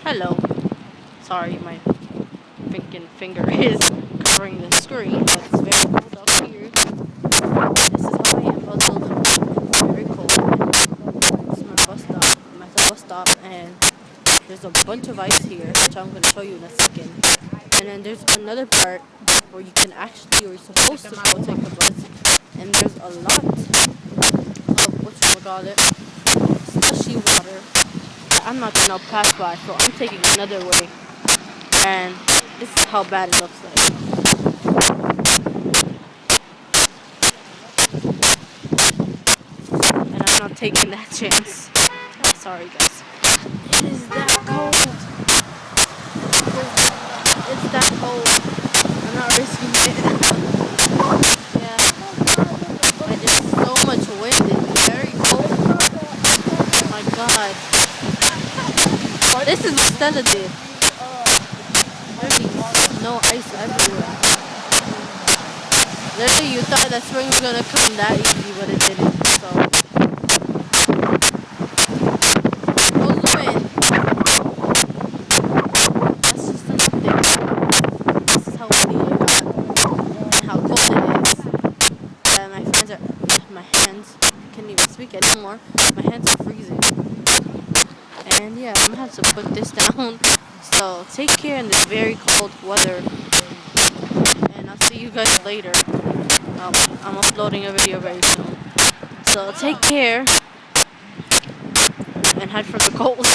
Hello. Sorry, my freaking finger is covering the screen, but it's very cold up here. This is how I am puzzled. Very cold. This is my bus stop. I'm at the bus stop, and there's a bunch of ice here, which I'm going to show you in a second. And then there's another part where you can actually, you're supposed to go take the bus, and there's a lot of whatchamacallit, slushy water. I'm not gonna pass by, so I'm taking another way. And this is how bad it looks like. And I'm not taking that chance. Sorry, guys. It is that cold. It's that cold. I'm not risking it. Yeah. And there's so much wind. It's very cold. Oh my god. This is what Stella did. Literally, no ice everywhere. Literally, you thought that spring was gonna come that easy, but it didn't. So, goes the wind. That's just an update. This is how windy it got and how cold it is. My hands can't even speak anymore. My hands are freezing. And yeah, I'm gonna have to put this down. So take care in this very cold weather. And I'll see you guys later. I'm uploading a video very soon. So take care and hide from the cold.